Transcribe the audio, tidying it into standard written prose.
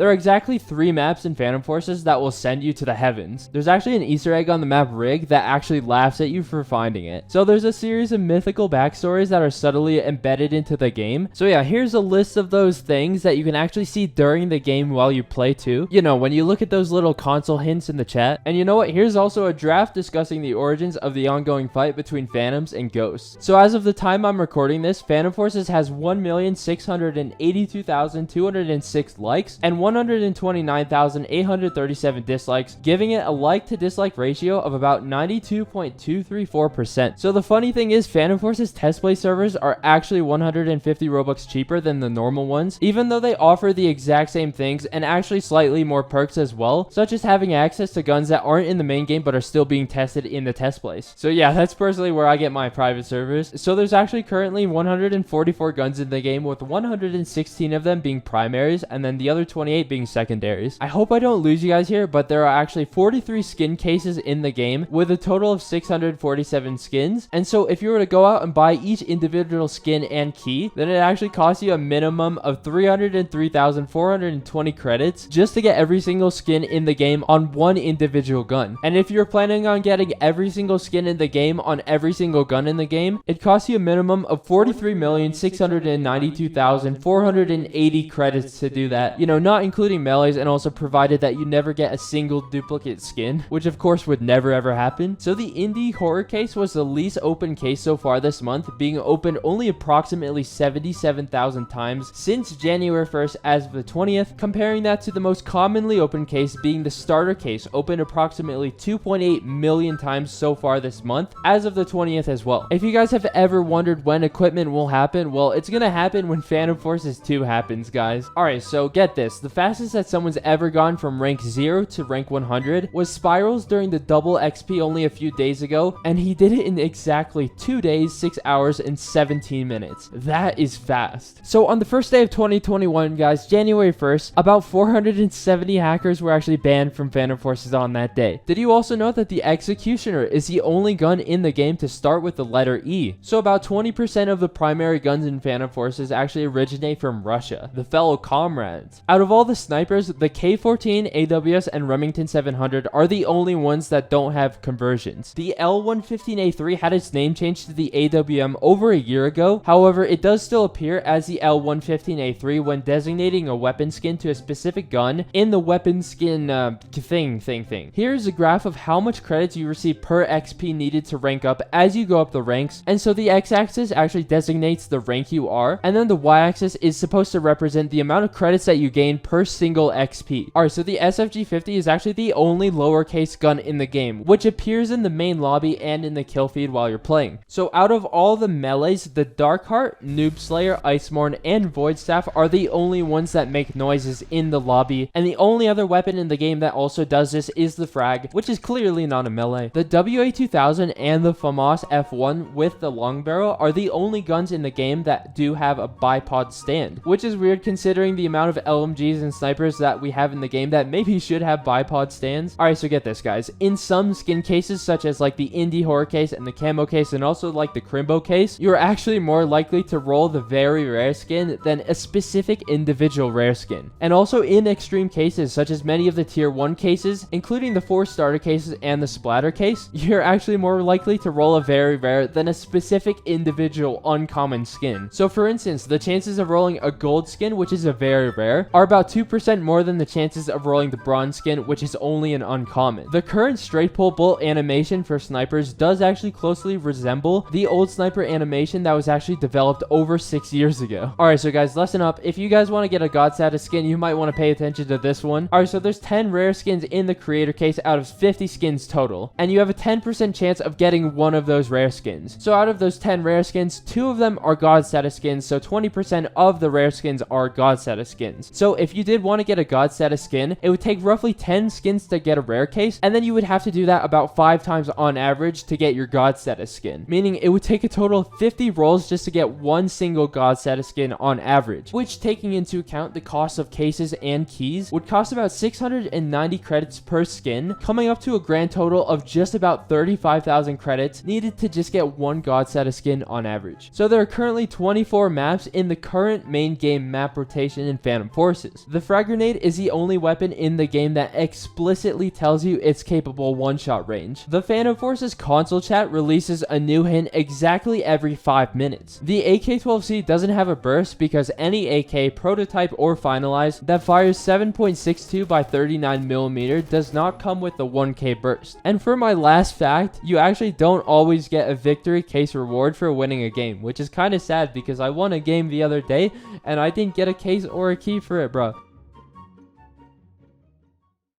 There are exactly 3 maps in Phantom Forces that will send you to the heavens. There's actually an Easter egg on the map Rig that actually laughs at you for finding it. So there's a series of mythical backstories that are subtly embedded into the game. So yeah, here's a list of those things that you can actually see during the game while you play too. You know, when you look at those little console hints in the chat. And you know what? Here's also a draft discussing the origins of the ongoing fight between Phantoms and Ghosts. So as of the time I'm recording this, Phantom Forces has 1,682,206 likes and 129,837 dislikes, giving it a like to dislike ratio of about 92.234%. So the funny thing is, Phantom Forces test play servers are actually 150 Robux cheaper than the normal ones, even though they offer the exact same things and actually slightly more perks as well, such as having access to guns that aren't in the main game but are still being tested in the test place. So yeah, that's personally where I get my private servers. So there's actually currently 144 guns in the game, with 116 of them being primaries and then the other 28 being secondaries. I hope I don't lose you guys here, but there are actually 43 skin cases in the game with a total of 647 skins. And so if you were to go out and buy each individual skin and key, then it actually costs you a minimum of 303,420 credits just to get every single skin in the game on one individual gun. And if you're planning on getting every single skin in the game on every single gun in the game, it costs you a minimum of 43,692,480 credits to do that. You know, not including melees, and also provided that you never get a single duplicate skin, which of course would never ever happen. So the indie horror case was the least open case so far this month, being opened only approximately 77,000 times since January 1st as of the 20th, comparing that to the most commonly opened case being the starter case, opened approximately 2.8 million times so far this month as of the 20th as well. If you guys have ever wondered when equipment will happen, well, it's gonna happen when Phantom Forces 2 happens, guys. Alright, so get this. The fastest that someone's ever gone from rank 0 to rank 100 was Spirals during the double XP only a few days ago, and he did it in exactly 2 days, 6 hours, and 17 minutes. That is fast. So on the first day of 2021, guys, January 1st, about 470 hackers were actually banned from Phantom Forces on that day. Did you also know that the Executioner is the only gun in the game to start with the letter E? So about 20% of the primary guns in Phantom Forces actually originate from Russia, the fellow comrades. Out of all the snipers, the K14, AWS, and Remington 700 are the only ones that don't have conversions. The L115A3 had its name changed to the AWM over a year ago. However, it does still appear as the L115A3 when designating a weapon skin to a specific gun in the weapon skin thing. Here's a graph of how much credits you receive per XP needed to rank up as you go up the ranks. And so the x-axis actually designates the rank you are, and then the y-axis is supposed to represent the amount of credits that you gain per single XP. Alright, so the SFG50 is actually the only lowercase gun in the game, which appears in the main lobby and in the kill feed while you're playing. So out of all the melees, the Darkheart, Noob Slayer, Icemorn, and Void Staff are the only ones that make noises in the lobby, and the only other weapon in the game that also does this is the frag, which is clearly not a melee. The WA2000 and the FAMAS F1 with the long barrel are the only guns in the game that do have a bipod stand, which is weird considering the amount of LMGs and snipers that we have in the game that maybe should have bipod stands. Alright, so get this, guys. In some skin cases, such as like the indie horror case and the camo case, and also like the Crimbo case, you're actually more likely to roll the very rare skin than a specific individual rare skin. And also in extreme cases, such as many of the tier 1 cases, including the 4 starter cases and the splatter case, you're actually more likely to roll a very rare than a specific individual uncommon skin. So for instance, the chances of rolling a gold skin, which is a very rare, are about 2% more than the chances of rolling the bronze skin, which is only an uncommon. The current straight pull bolt animation for snipers does actually closely resemble the old sniper animation that was actually developed over 6 years ago. Alright, so guys, lesson up. If you guys want to get a god status skin, you might want to pay attention to this one. Alright, so there's 10 rare skins in the creator case out of 50 skins total, and you have a 10% chance of getting one of those rare skins. So out of those 10 rare skins, 2 of them are god status skins, so 20% of the rare skins are god status skins. So if you did want to get a god status skin, it would take roughly 10 skins to get a rare case, and then you would have to do that about 5 times on average to get your god status skin, meaning it would take a total of 50 rolls just to get one single god status skin on average, which, taking into account the cost of cases and keys, would cost about 690 credits per skin, coming up to a grand total of just about 35,000 credits needed to just get one god status skin on average. So there are currently 24 maps in the current main game map rotation in Phantom Forces. The frag grenade is the only weapon in the game that explicitly tells you it's capable one-shot range. The Phantom Force's console chat releases a new hint exactly every 5 minutes. The AK-12C doesn't have a burst because any AK, prototype or finalized, that fires 7.62 by 39mm does not come with the 1K burst. And for my last fact, you actually don't always get a victory case reward for winning a game, which is kind of sad because I won a game the other day and I didn't get a case or a key for it, bro.